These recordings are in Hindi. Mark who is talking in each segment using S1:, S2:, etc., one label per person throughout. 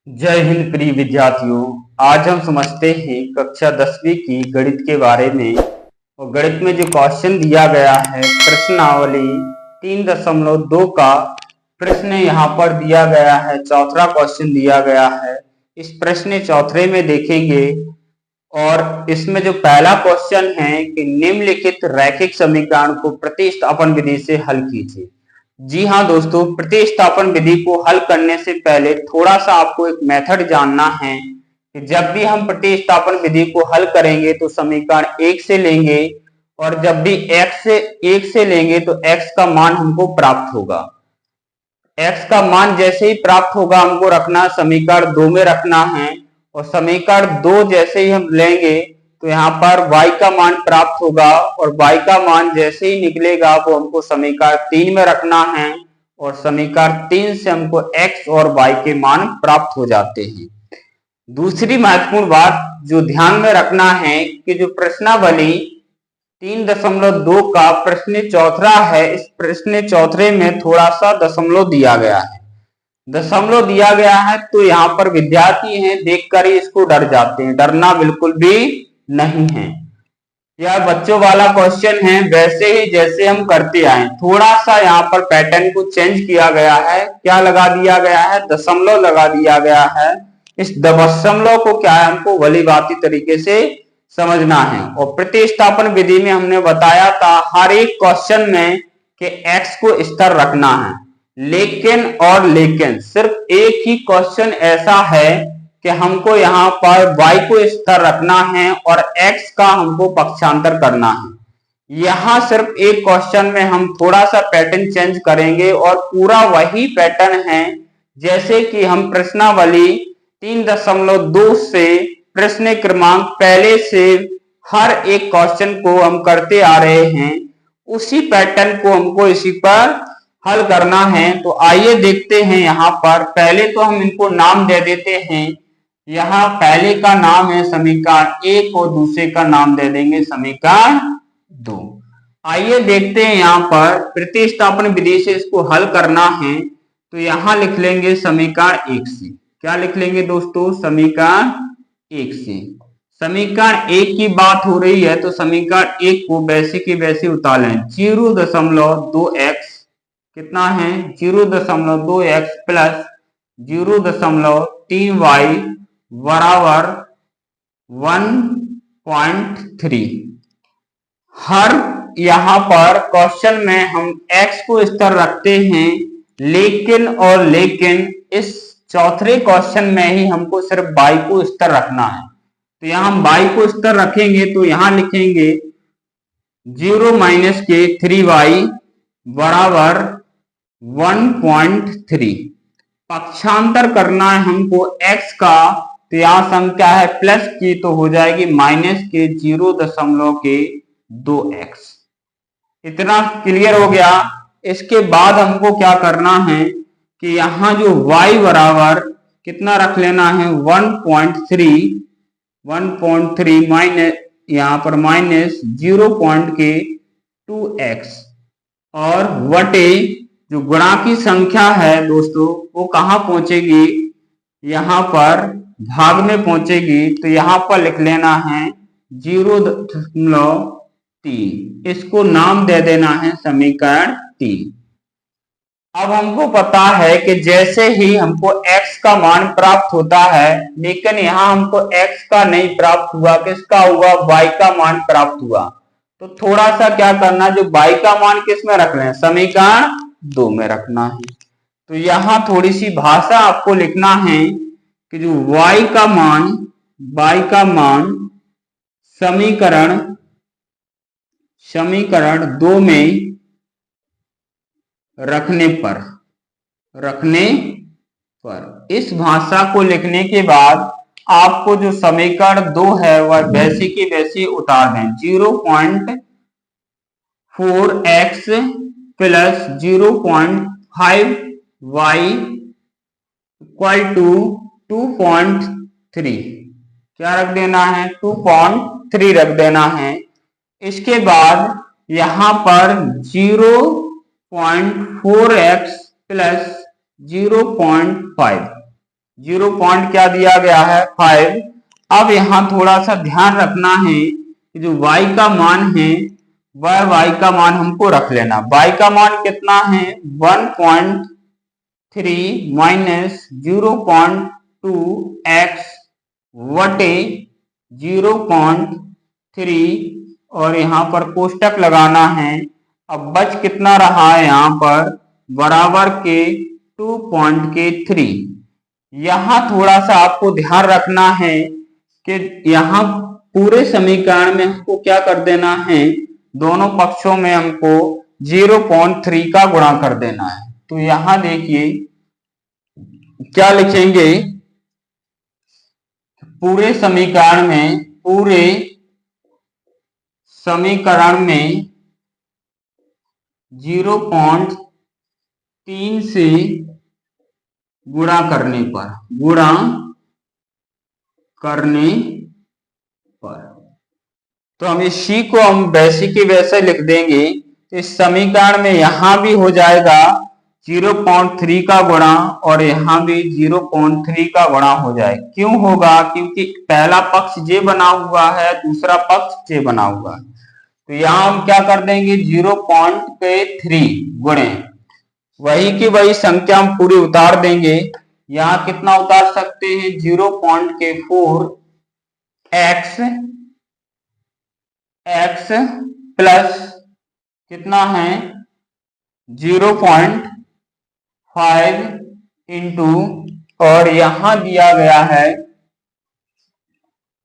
S1: जय हिंद प्रिय विद्यार्थियों। आज हम समझते हैं कक्षा 10वीं की गणित के बारे में। और गणित में जो क्वेश्चन दिया गया है प्रश्नावली 3.2 का प्रश्न यहाँ पर दिया गया है। चौथा क्वेश्चन दिया गया है। इस प्रश्न चौथे में देखेंगे और इसमें जो पहला क्वेश्चन है कि निम्नलिखित रैखिक समीकरण को प्रतिस्थापन विधि से हल कीजिए। जी हाँ दोस्तों, प्रतिस्थापन विधि को हल करने से पहले थोड़ा सा आपको एक मेथड जानना है कि जब भी हम प्रतिस्थापन विधि को हल करेंगे तो समीकरण 1 से लेंगे और जब भी x से 1 से लेंगे तो x का मान हमको प्राप्त होगा। x का मान जैसे ही प्राप्त होगा हमको रखना समीकरण 2 में रखना है और समीकरण 2 जैसे ही हम लेंगे तो यहाँ पर y का मान प्राप्त होगा और y का मान जैसे ही निकलेगा वो हमको समीकरण 3 में रखना है और समीकरण 3 से हमको x और y के मान प्राप्त हो जाते हैं। दूसरी महत्वपूर्ण बात जो ध्यान में रखना है कि जो प्रश्नावली 3.2 का प्रश्न चौथा है, इस प्रश्न चौथे में थोड़ा सा दशमलव दिया गया है। दशमलव दिया गया है तो यहाँ पर विद्यार्थी हैं देखकर ही इसको डर जाते हैं। डरना बिल्कुल भी नहीं है। यह बच्चों वाला क्वेश्चन है, वैसे ही जैसे हम करते आए। थोड़ा सा यहाँ पर पैटर्न को चेंज किया गया है। क्या लगा दिया गया है? दशमलव लगा दिया गया है। इस दशमलव को क्या है हमको भली भांति तरीके से समझना है। और प्रतिस्थापन विधि में हमने बताया था हर एक क्वेश्चन में कि x को स्थिर रखना है, लेकिन सिर्फ एक ही क्वेश्चन ऐसा है कि हमको यहाँ पर y को स्थिर रखना है और x का हमको पक्षांतर करना है। यहाँ सिर्फ एक क्वेश्चन में हम थोड़ा सा पैटर्न चेंज करेंगे और पूरा वही पैटर्न है जैसे कि हम प्रश्नावली 3.2 से प्रश्न क्रमांक पहले से हर एक क्वेश्चन को हम करते आ रहे हैं। उसी पैटर्न को हमको इसी पर हल करना है। तो आइए देखते हैं। यहाँ पर पहले तो हम इनको नाम दे देते हैं। यहाँ पहले का नाम है समीकरण 1 और दूसरे का नाम दे देंगे समीकरण 2। आइए देखते हैं यहाँ पर प्रतिस्थापन विधि से इसको हल करना है। तो यहाँ लिख लेंगे समीकरण 1 से। क्या लिख लेंगे दोस्तों? समीकरण 1 से। समीकरण 1 की बात हो रही है तो समीकरण 1 को वैसे की वैसे उतार लें। 0.2x कितना है? 0.2x प्लस 0.3y बराबर 1.3। हर यहाँ पर क्वेश्चन में हम x को स्थिर रखते हैं, लेकिन इस चौथे क्वेश्चन में ही हमको सिर्फ y को स्थिर रखना है। तो यहाँ हम y को स्थिर रखेंगे तो यहाँ लिखेंगे 0 - के 3y बराबर 1.3। पक्षांतर करना है हमको x का, तो यहाँ संख्या है प्लस की तो हो जाएगी माइनस के 0.2x। इतना क्लियर हो गया। इसके बाद हमको क्या करना है कि यहाँ जो y बराबर कितना रख लेना है? 1.3 माइनस यहाँ पर माइनस 0.2x और वटे जो गुणा की संख्या है दोस्तों वो कहाँ पहुंचेगी? यहाँ पर भाग में पहुंचेगी। तो यहाँ पर लिख लेना है 0.3। इसको नाम दे देना है समीकरण 3। अब हमको पता है कि जैसे ही हमको x का मान प्राप्त होता है, लेकिन यहाँ हमको x का नहीं प्राप्त हुआ, किसका हुआ? y का मान प्राप्त हुआ। तो थोड़ा सा क्या करना, जो y का मान किस में रख रहे हैं? समीकरण 2 में रखना है। तो यहाँ थोड़ी सी भाषा आपको लिखना है कि जो y का मान समीकरण 2 में रखने पर इस भाषा को लिखने के बाद आपको जो समीकरण 2 है वह वैसी की वैसी उतार दें। 0.4x plus 0.5y equal to 2.3। क्या रख देना है? 2.3 रख देना है। इसके बाद यहाँ पर 0.4x प्लस 0.5 0 पॉइंट क्या दिया गया है 5। अब यहाँ थोड़ा सा ध्यान रखना है कि जो y का मान है वह y का मान हमको रख लेना। y का मान कितना है 1.3 माइनस 0.2 x वटे 0.3 और यहाँ पर कोष्टक लगाना है। अब बच कितना रहा है यहाँ पर बराबर के 2.3। यहाँ थोड़ा सा आपको ध्यान रखना है कि यहाँ पूरे समीकरण में हमको क्या कर देना है, दोनों पक्षों में हमको 0.3 का गुणा कर देना है। तो यहाँ देखिए क्या लिखेंगे, पूरे समीकरण में 0.3 से गुणा करने पर तो हम इस सी को हम वैसे के वैसे लिख देंगे। तो इस समीकरण में यहां भी हो जाएगा 0.3 का गुणा और यहां भी 0.3 का गुणा हो जाए। क्यों होगा, क्योंकि पहला पक्ष जे बना हुआ है, दूसरा पक्ष जे बना हुआ है। तो यहां हम क्या कर देंगे 0.3 गुणे वही की वही संख्या हम पूरी उतार देंगे। यहां कितना उतार सकते हैं 0.4 x प्लस कितना है 0.5 इंटू और यहां दिया गया है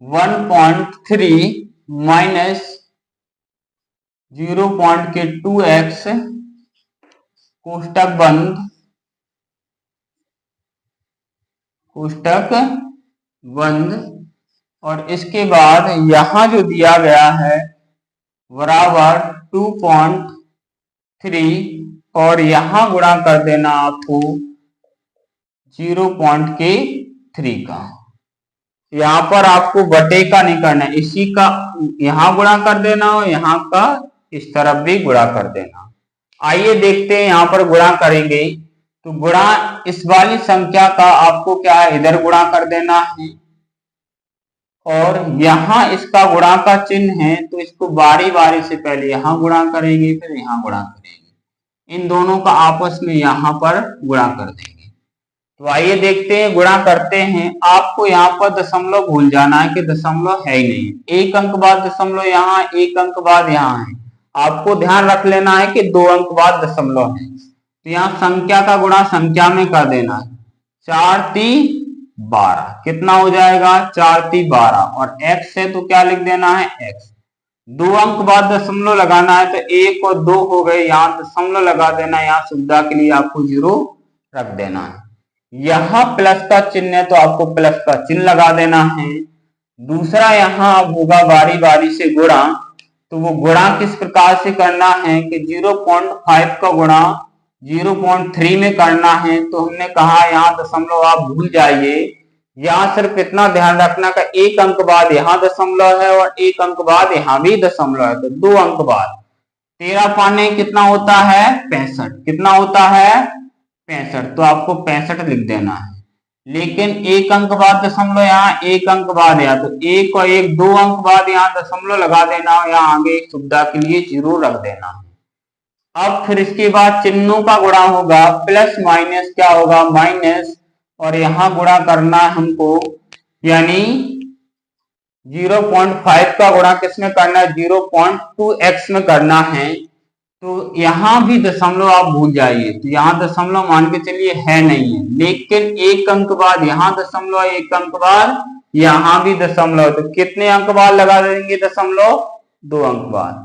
S1: 1.3 माइनस 0.2x कोष्टक बंद और इसके बाद यहां जो दिया गया है बराबर 2.3 और यहां गुणा कर देना आपको 0.3 का। यहां पर आपको बटे का नहीं करना है, इसी का यहां गुणा कर देना और यहां का इस तरफ भी गुणा कर देना। आइए देखते हैं यहां पर गुणा करेंगे तो गुणा इस वाली संख्या का आपको क्या है इधर गुणा कर देना है और यहां इसका गुणा का चिन्ह है तो इसको बारी बारी से पहले यहां गुणा करेंगे फिर यहां गुणा करेंगे, इन दोनों का आपस में यहां पर गुणा कर देंगे। तो आइए देखते हैं गुणा करते हैं। आपको यहाँ पर दशमलव भूल जाना है कि दशमलव है ही नहीं, एक अंक बाद दशमलव यहाँ, एक अंक बाद यहाँ है। आपको ध्यान रख लेना है कि 2 अंक बाद दशमलव है। तो यहाँ संख्या का गुणा संख्या में कर देना है 4 3 12 कितना हो जाएगा 4 3 12 और x है तो क्या लिख देना है x। 2 अंक बाद दशमलव लगाना है तो 1 और 2 हो गए, यहाँ दशमलव लगा देना है, यहाँ सुविधा के लिए आपको 0 रख देना है। यहाँ प्लस का चिन्ह है तो आपको प्लस का चिन्ह लगा देना है। दूसरा यहाँ अब होगा बारी बारी से गुणा, तो वो गुणा किस प्रकार से करना है कि 0.5 का गुणा 0.3 में करना है। तो हमने कहा यहाँ दशमलव आप भूल जाइए, यहाँ सिर्फ इतना ध्यान रखना का एक अंक बाद यहाँ दशमलव है और एक अंक बाद यहाँ भी दशमलव है, तो 2 अंक बाद 13 पाने कितना होता है 65, कितना होता है 65, तो आपको 65 लिख देना है। लेकिन एक अंक बाद दशमलव यहाँ, एक अंक बाद यहाँ, तो एक और एक 2 अंक बाद यहाँ दशमलव लगा देना और यहाँ आगे सुविधा के लिए 0 रख देना। अब फिर इसके बाद चिन्हों का गुणा होगा, प्लस माइनस क्या होगा माइनस, और यहाँ गुणा करना है हमको, यानी 0.5 का गुणा किसमें करना है 0.2x में करना है। तो यहां भी दशमलव आप भूल जाइए, तो यहाँ दशमलव मान के चलिए है नहीं है, लेकिन एक अंक बाद यहाँ दशमलव, एक अंक बाद यहाँ भी दशमलव, तो कितने अंक बाद लगा देंगे दशमलव 2 अंक बाद।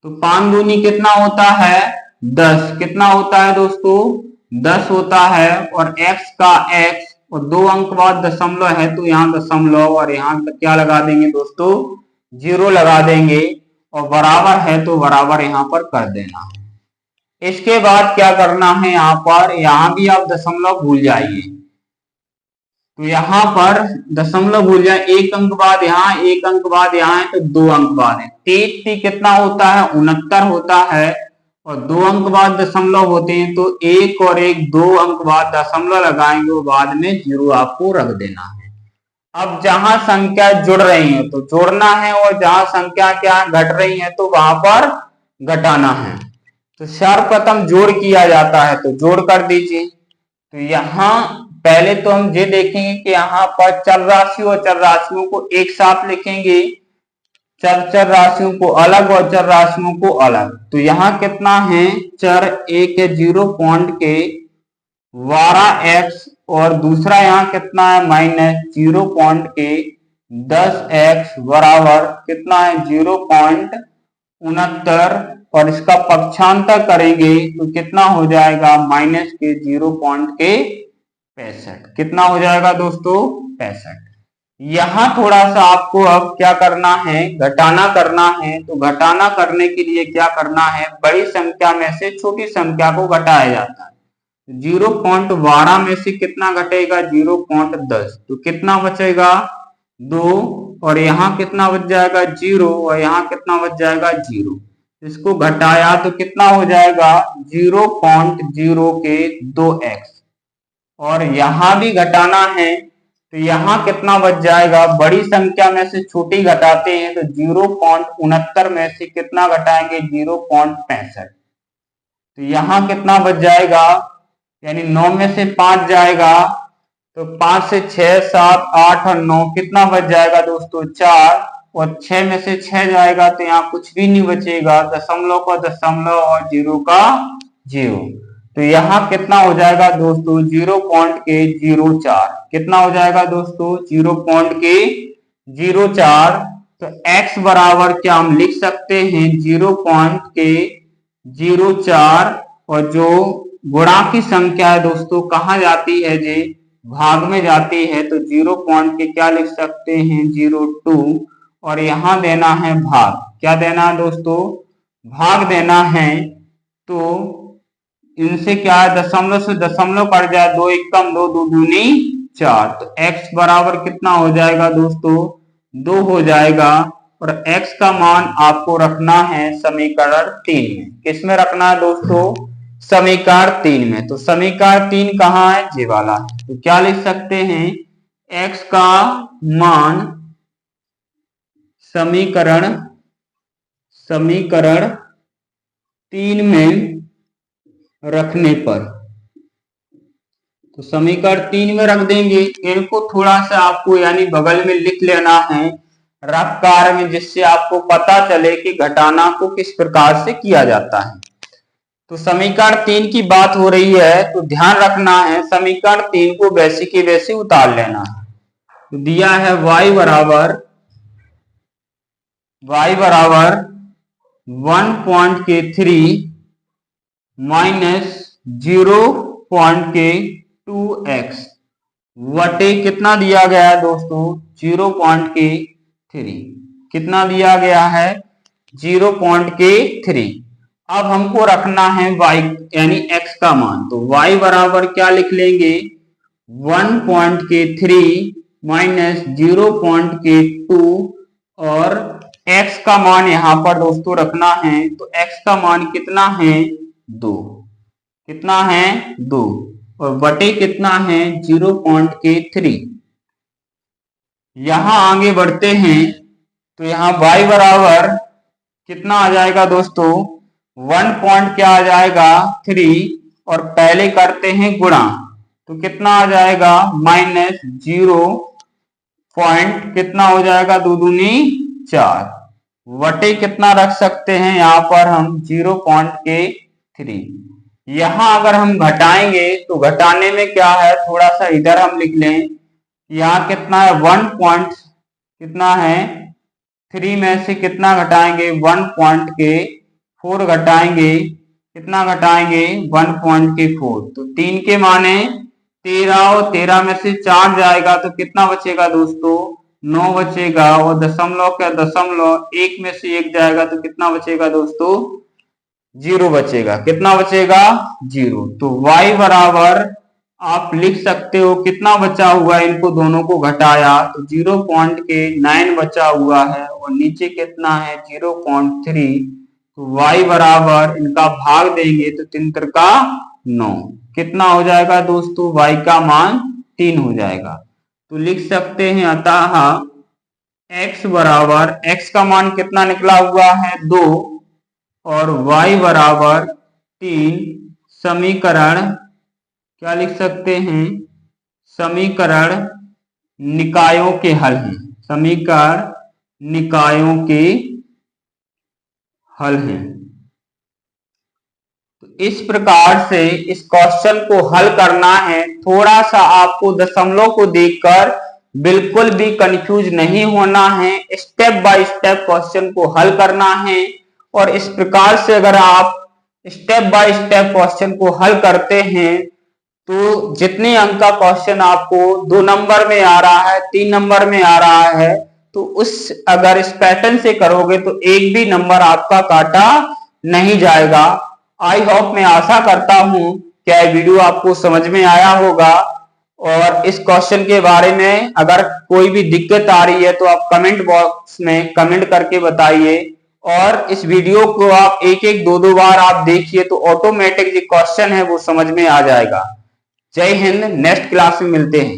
S1: तो 5 दूनी कितना होता है 10, कितना होता है दोस्तों 10 होता है, और x का x और 2 अंक बाद दशमलव है तो यहाँ दशमलव और यहाँ क्या लगा देंगे दोस्तों 0 लगा देंगे, और बराबर है तो बराबर यहाँ पर कर देना है। इसके बाद क्या करना है यहाँ पर, यहाँ भी आप दशमलव भूल जाइए, तो यहाँ पर दशमलव भूल जाए, एक अंक बाद यहाँ, एक अंक बाद यहाँ है तो 2 अंक बाद है। 3 कितना होता है 69 होता है, और 2 अंक बाद दशमलव होते हैं तो 1 और 1 2 अंक बाद दशमलव लगाएंगे और बाद में 0 आपको रख देना है। अब जहां संख्या जुड़ रही है तो जोड़ना है और जहां संख्या क्या घट रही है तो वहां पर घटाना है। तो सर्वप्रथम जोड़ किया जाता है तो जोड़ कर दीजिए। तो यहाँ पहले तो हम ये देखेंगे कि यहाँ पर चर राशि और चर राशियों को एक साथ लिखेंगे, चर राशियों को अलग और चर राशियों को अलग। तो यहाँ कितना है, चर एक है 0.12x और दूसरा यहाँ कितना है -0.10x बराबर कितना है 0.69 और इसका पक्षांतर करेंगे तो कितना हो जाएगा -0.65। कितना हो जाएगा दोस्तों 65। यहाँ थोड़ा सा आपको अब क्या करना है, घटाना करना है। तो घटाना करने के लिए क्या करना है, बड़ी संख्या में से छोटी संख्या को घटाया जाता है। 0.12 में से कितना घटेगा 0.10 तो कितना बचेगा 2 और यहाँ कितना बच जाएगा 0 और यहाँ कितना बच जाएगा 0। इसको घटाया तो कितना हो जाएगा 0.0 के 2x और यहाँ भी घटाना है तो यहाँ कितना बच जाएगा, बड़ी संख्या में से छोटी घटाते हैं तो 0.69 में से कितना घटाएंगे 0.65। तो यहाँ कितना बच जाएगा, यानी 9 में से 5 जाएगा तो 5 से 6 7 8 और 9 कितना बच जाएगा दोस्तों 4 और 6 में से 6 जाएगा तो यहाँ कुछ भी नहीं बचेगा, दशमलव का दशमलव और 0 का 0। तो यहाँ कितना हो जाएगा दोस्तों 0.04। कितना हो जाएगा दोस्तों 0.04। तो x बराबर क्या हम लिख सकते हैं 0.04 और जो गुणा की संख्या है दोस्तों कहाँ जाती है, जे भाग में जाती है तो 0. के क्या लिख सकते हैं 0.2 और यहाँ देना है भाग। क्या देना है दोस्तों, भाग देना है। तो इनसे क्या है, दशमलव से दशमलव कट जाए, 2 एकम 2 2 दूनी 4। तो x बराबर कितना हो जाएगा दोस्तों 2 हो जाएगा और x का मान आपको रखना है समीकरण 3 में। किसमें रखना है दोस्तों, समीकरण 3 में। तो समीकरण 3 कहाँ है, ये वाला है। तो क्या लिख सकते हैं, x का मान समीकरण 3 में रखने पर, तो समीकरण 3 में रख देंगे। इनको थोड़ा सा आपको यानी बगल में लिख लेना है रफ कार में, जिससे आपको पता चले कि घटाना को किस प्रकार से किया जाता है। तो समीकरण 3 की बात हो रही है तो ध्यान रखना है समीकरण 3 को वैसे के वैसे उतार लेना है। तो दिया है y बराबर 1.3 माइनस 0.2x वटे कितना दिया गया है दोस्तों 0.3। कितना दिया गया है 0.3। अब हमको रखना है y यानी x का मान। तो y बराबर क्या लिख लेंगे 1.3 माइनस 0.2 और x का मान यहाँ पर दोस्तों रखना है। तो x का मान कितना है 2। कितना है 2 और बटे कितना है 0.3। यहां आगे बढ़ते हैं तो यहाँ y बराबर कितना आ जाएगा दोस्तों 1 क्या आ जाएगा 3 और पहले करते हैं गुणा। तो कितना आ जाएगा माइनस 0 कितना हो जाएगा 2 दूनी 4 वटे कितना रख सकते हैं यहाँ पर हम 0.3। यहाँ अगर हम घटाएंगे तो घटाने में क्या है, थोड़ा सा इधर हम लिख लें। यहाँ कितना है कितना है 3 में से कितना घटाएंगे 1.4 घटाएंगे। कितना घटाएंगे 1.4। तो 3 के माने 13 और 13 में से 4 जाएगा तो कितना बचेगा दोस्तों 9 बचेगा और दशमलव का दशमलव 1 में से 1 जाएगा तो कितना बचेगा दोस्तों 0 बचेगा। कितना बचेगा 0। तो y बराबर आप लिख सकते हो कितना बचा हुआ है, इनको दोनों को घटाया तो 0.9 बचा हुआ है और नीचे कितना है 0.3। तो y बराबर इनका भाग देंगे तो 3 त्रिका 9। कितना हो जाएगा दोस्तों? y का मान 3 हो जाएगा। तो लिख सकते हैं अतः x बराबर, x का मान कितना निकला हुआ है? 2 और y बराबर 3। समीकरण क्या लिख सकते हैं? समीकरण निकायों के हल हैं। समीकरण निकायों के हल हैं। तो इस प्रकार से इस क्वेश्चन को हल करना है। थोड़ा सा आपको दशमलव को देखकर बिल्कुल भी कंफ्यूज नहीं होना है। स्टेप बाय स्टेप क्वेश्चन को हल करना है और इस प्रकार से अगर आप स्टेप बाय स्टेप क्वेश्चन को हल करते हैं तो जितने अंक का क्वेश्चन आपको 2 नंबर में आ रहा है, 3 नंबर में आ रहा है, तो अगर इस पैटर्न से करोगे तो एक भी नंबर आपका काटा नहीं जाएगा। आई होप, मैं आशा करता हूं कि यह वीडियो आपको समझ में आया होगा और इस क्वेश्चन के बारे में अगर कोई भी दिक्कत आ रही है तो आप कमेंट बॉक्स में कमेंट करके बताइए और इस वीडियो को आप एक एक दो दो बार आप देखिए तो ऑटोमेटिक जो क्वेश्चन है वो समझ में आ जाएगा। जय हिंद। नेक्स्ट क्लास में मिलते हैं।